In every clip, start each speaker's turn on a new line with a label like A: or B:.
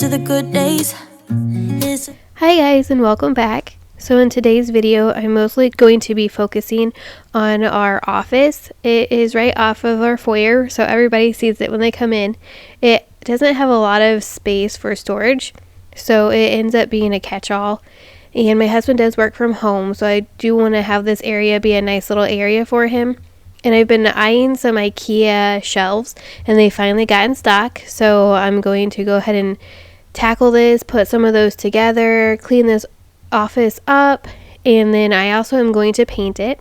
A: to the good days.
B: Hi guys, and welcome back. So in today's video, I'm mostly going to be focusing on our office. It is right off of our foyer, so everybody sees it when they come in. It doesn't have a lot of space for storage, so it ends up being a catch-all. And my husband does work from home, so I do want to have this area be a nice little area for him. And I've been eyeing some IKEA shelves, and they finally got in stock, so I'm going to go ahead and tackle this, put some of those together, clean this office up, and then I also am going to paint it.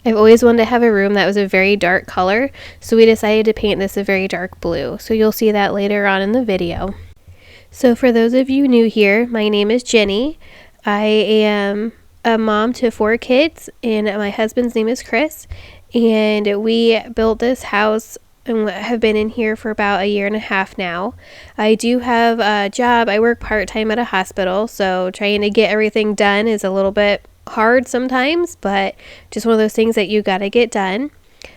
B: I've always wanted to have a room that was a very dark color, so we decided to paint this a very dark blue. So you'll see that later on in the video. So for those of you new here, my name is Jenny. I am a mom to 4 kids, and my husband's name is Chris. And we built this house and have been in here for about a year and a half now. I do have a job. I work part-time at a hospital, so trying to get everything done is a little bit hard sometimes, but just one of those things that you gotta get done.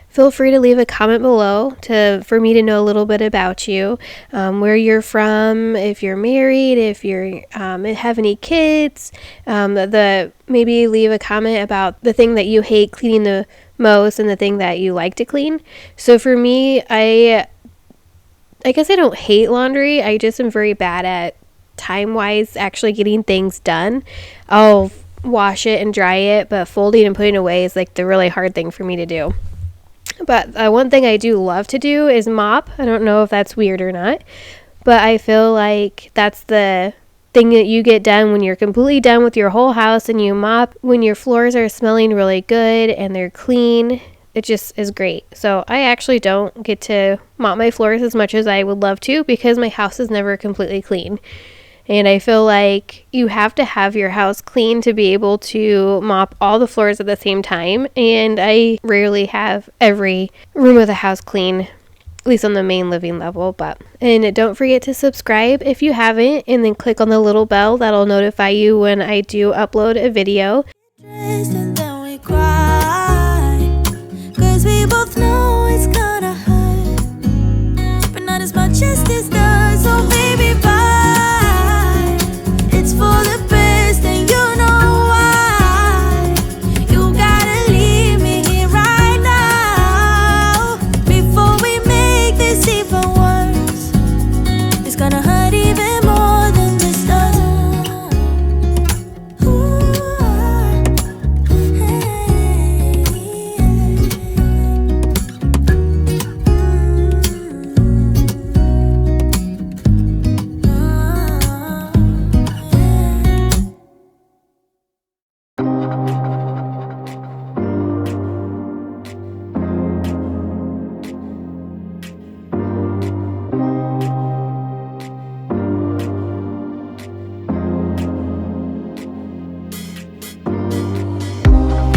B: Feel free to leave a comment below for me to know a little bit about you, where you're from, if you're married, if you have any kids. Maybe leave a comment about the thing that you hate cleaning the most and the thing that you like to clean. So for me, I guess I don't hate laundry. I just am very bad at time-wise actually getting things done. I'll wash it and dry it, but folding and putting away is like the really hard thing for me to do. But one thing I do love to do is mop. I don't know if that's weird or not, but I feel like that's the thing that you get done when you're completely done with your whole house and you mop. When your floors are smelling really good and they're clean, it just is great. So I actually don't get to mop my floors as much as I would love to because my house is never completely clean. And I feel like you have to have your house clean to be able to mop all the floors at the same time. And I rarely have every room of the house clean, at least on the main living level. And don't forget to subscribe if you haven't, and then click on the little bell. That'll notify you when I do upload a video.
A: And then we cry, 'cause we both know it's gonna hurt, but not as much as this does. So baby, bye. It's for the best, and you know why. You gotta leave me here right now before we make this even worse. It's gonna hurt even more than this does.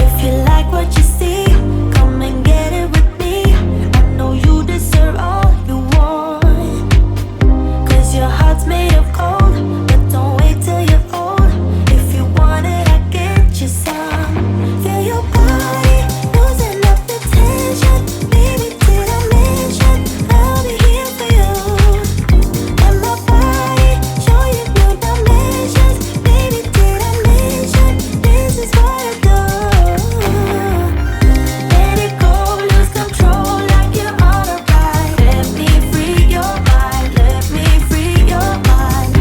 A: If you like what you see, come and get it with me. I know you deserve all you want, 'cause your heart's made of gold. But don't wait till you're old. If you want it, I get you some. Feel your body losing up the tension. Baby, did I mention I'll be here for you? And my body show you new dimensions. Baby, did I mention this is what I do? Let it go, lose control like you're on a ride. Let me free your mind, let me free your mind.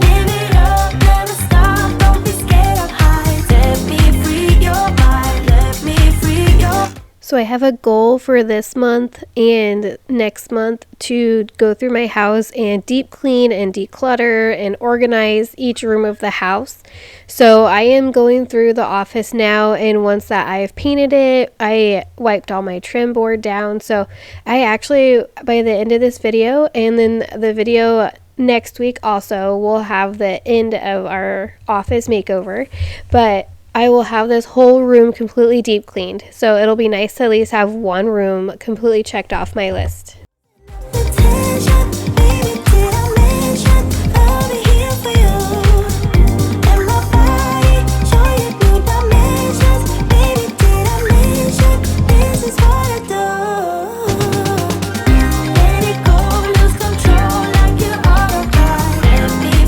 A: Give it up, never stop, don't be scared of heights. Let me free your mind, let me free your.
B: So I have a goal for this month and next month to go through my house and deep clean and declutter and organize each room of the house. So I am going through the office now, and once that I've painted it, I wiped all my trim board down. So I actually, by the end of this video and then the video next week also, will have the end of our office makeover. But I will have this whole room completely deep cleaned. So it'll be nice to at least have one room completely checked off my list.
A: Attention, baby, did I mention I'll be here for you? And my body show you new dimensions. Baby, did I mention this is what I do? Let it go, lose control like you're on a ride. Let me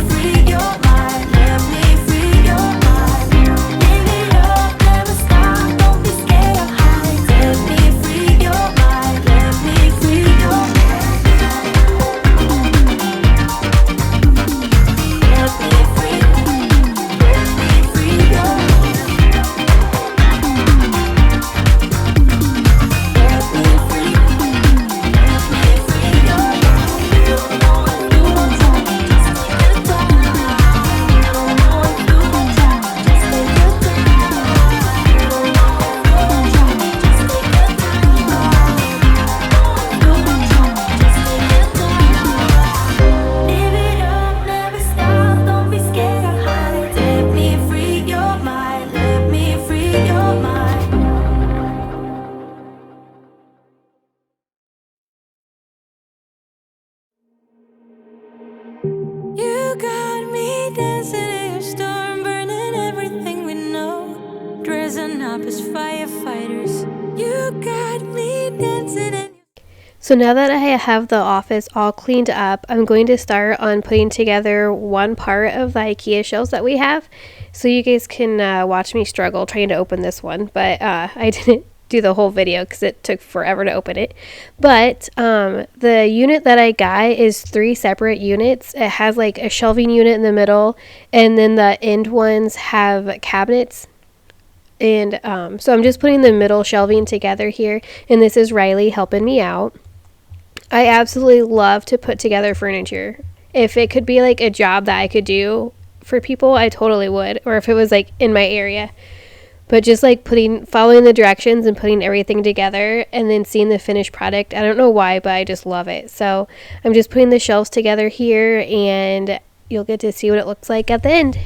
A: dressing up as firefighters. You got me dancing in.
B: So now that I have the office all cleaned up, I'm going to start on putting together one part of the IKEA shelves that we have. So you guys can watch me struggle trying to open this one. But I didn't do the whole video because it took forever to open it. But the unit that I got is 3 separate units. It has like a shelving unit in the middle, and then the end ones have cabinets. And so I'm just putting the middle shelving together here. And this is Riley helping me out. I absolutely love to put together furniture. If it could be like a job that I could do for people, I totally would. Or if it was like in my area. But just like following the directions and putting everything together and then seeing the finished product. I don't know why, but I just love it. So I'm just putting the shelves together here, and you'll get to see what it looks like at the end.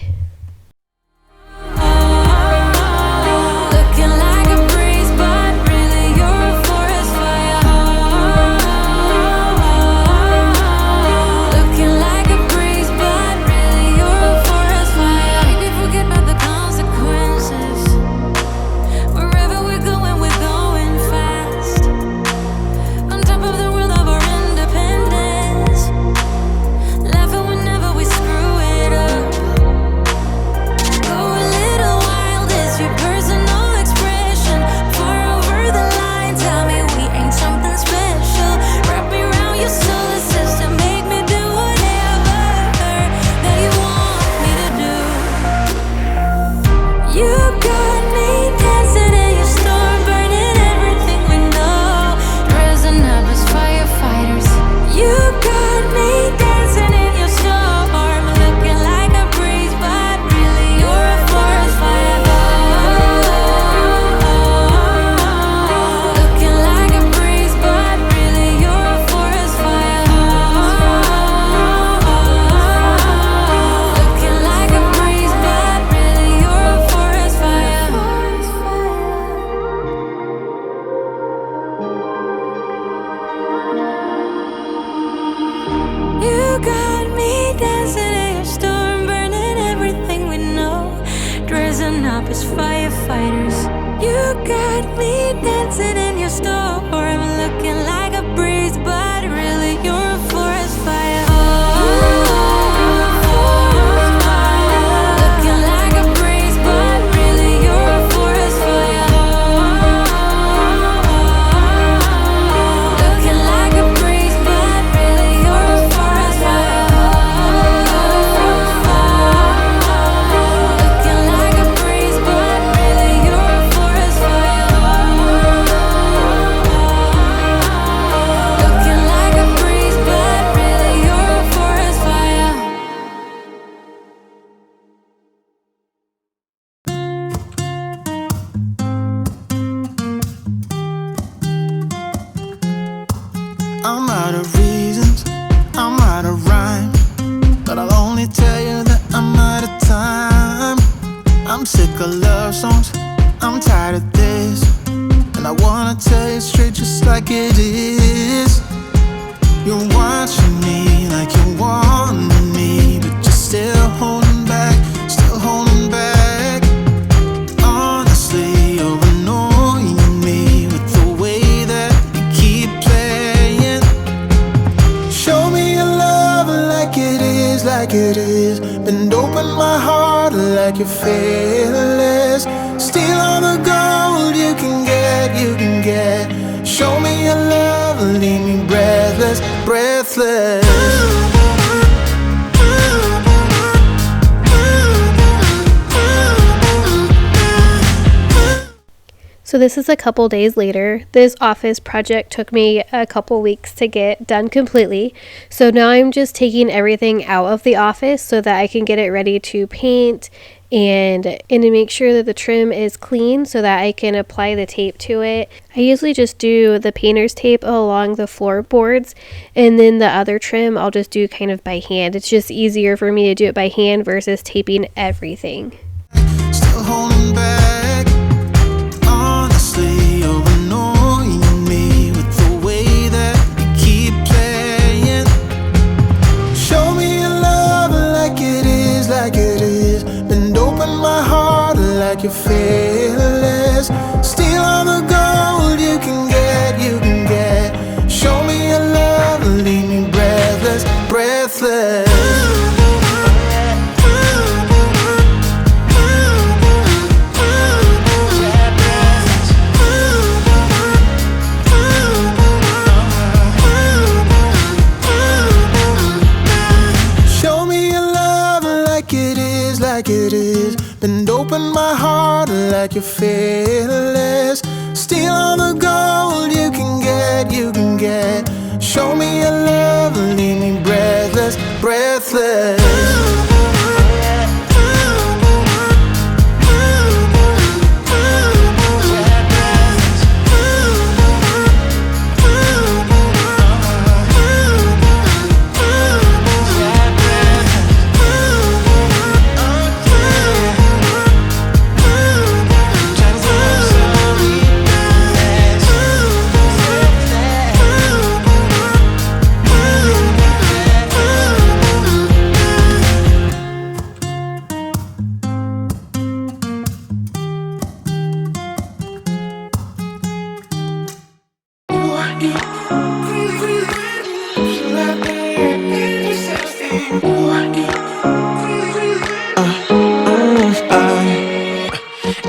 C: I'm out of reasons, I'm out of rhyme, but I'll only tell you that I'm out of time. I'm sick of love songs, I'm tired of this, and I wanna tell you straight just like it is. You're watching me like you wanted me, but you're still holding back, still holding back. Honestly, you're annoying me with the way that you keep playing. Show me your love like it is, like it is. Bend open my heart like you're fearless. Steal all the gold you can get, you can get. Show me your love, leave me breathless, breathless.
B: So this is a couple days later. This office project took me a couple weeks to get done completely. So now I'm just taking everything out of the office so that I can get it ready to paint and to make sure that the trim is clean so that I can apply the tape to it. I usually just do the painter's tape along the floorboards, and then the other trim I'll just do kind of by hand. It's just easier for me to do it by hand versus taping everything.
C: Still holding back. Honestly, you're annoying me with the way that you keep playing. Show me your love like it is, like it is. Bend open my heart like you're feeling. breathless. Steal all the gold you can get, you can get. Show me your love, leave me breathless, breathless. Like it is, bend open my heart like you're fearless. Steal all the gold you can get, you can get. Show me your love, leave me breathless, breathless.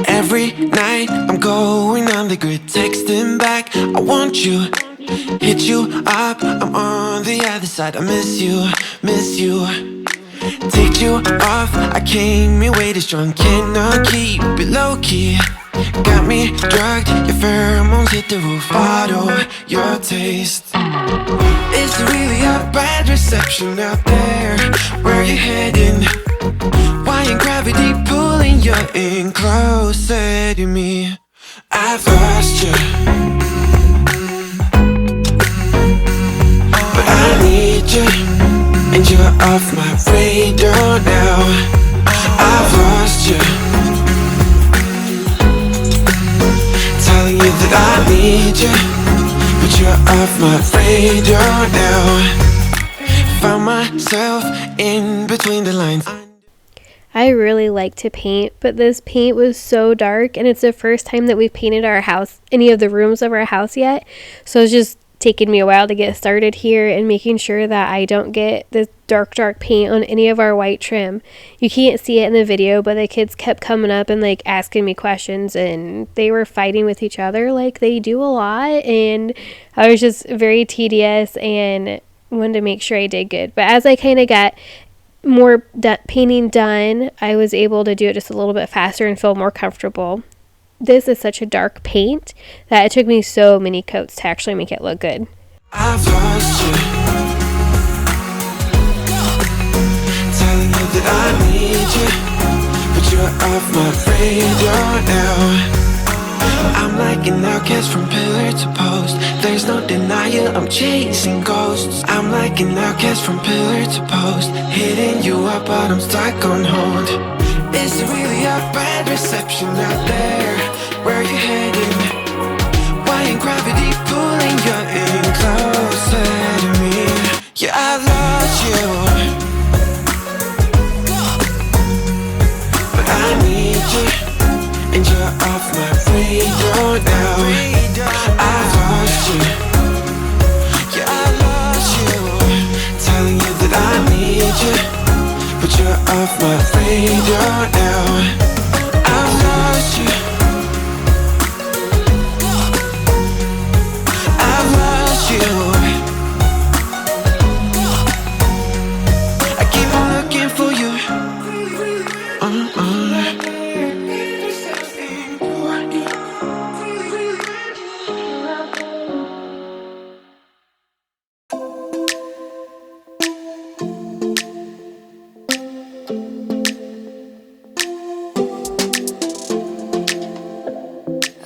D: Every night I'm going on the grid, texting back, I want you. Hit you up, I'm on the other side. I miss you, miss you. Take you off, I came in way too strong. Cannot keep it low key. Got me drugged, your pheromones hit the roof. Bottle your taste. Is there really a bad reception out there? Where you heading? Why ain't gravity pulling you in closer to me? I've lost you, but I need you, and you're off my radar now. I've lost you, telling you that I need you, but you're off my radar now. Found myself in between the lines.
B: I really like to paint, but this paint was so dark, and it's the first time that we've painted our house, any of the rooms of our house yet. So it's just taking me a while to get started here and making sure that I don't get this dark paint on any of our white trim. You can't see it in the video, but the kids kept coming up and like asking me questions, and they were fighting with each other like they do a lot, and I was just very tedious and wanted to make sure I did good. But as I kind of got more painting done, I was able to do it just a little bit faster and feel more comfortable. This is such a dark paint that it took me so many coats to actually make it look good.
D: I've lost you, telling you that I need you, but you're off my radar now. I'm like an outcast from pillar to post. There's no denial, I'm chasing ghosts. I'm like an outcast from pillar to post, hitting you up but I'm stuck on hold. Is there really a bad reception out there? Where you heading? Why ain't gravity pulling you in closer to me? Yeah, I lost you, but I need you, and you're off my radar now. I've lost you, yeah, I lost you, telling you that I need you, but you're off my radar now. I've lost you, I've lost you. I keep on looking for you.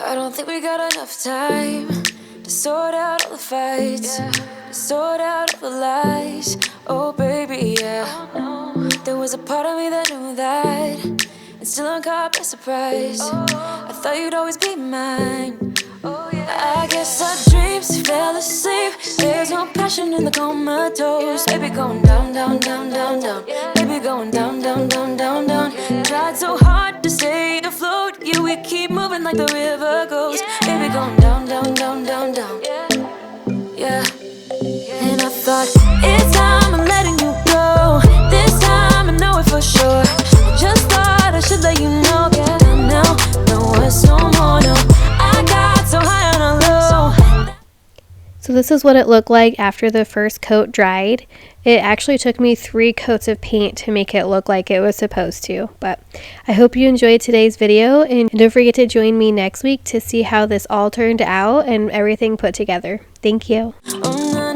A: I don't think we got enough time to sort out all the fights, to sort out all the lies. Oh baby, yeah. There was a part of me that knew that, and still I'm caught by surprise. I thought you'd always be mine. I guess our dreams fell asleep. There's no passion crashing in the comatose. Baby going down, down, down, down, down. Baby going down, down, down, down, down. Tried so hard to stay afloat. Yeah, we keep moving like the river goes. Baby going down, down, down, down, down. Yeah. And I thought, it's time I'm letting you go. This time I know it for sure. I just thought I should let you know. Yeah, now, no words no more, no. I got so high on a low.
B: So this is what it looked like after the first coat dried. It actually took me 3 coats of paint to make it look like it was supposed to. But I hope you enjoyed today's video, and don't forget to join me next week to see how this all turned out and everything put together. Thank you.
A: Oh,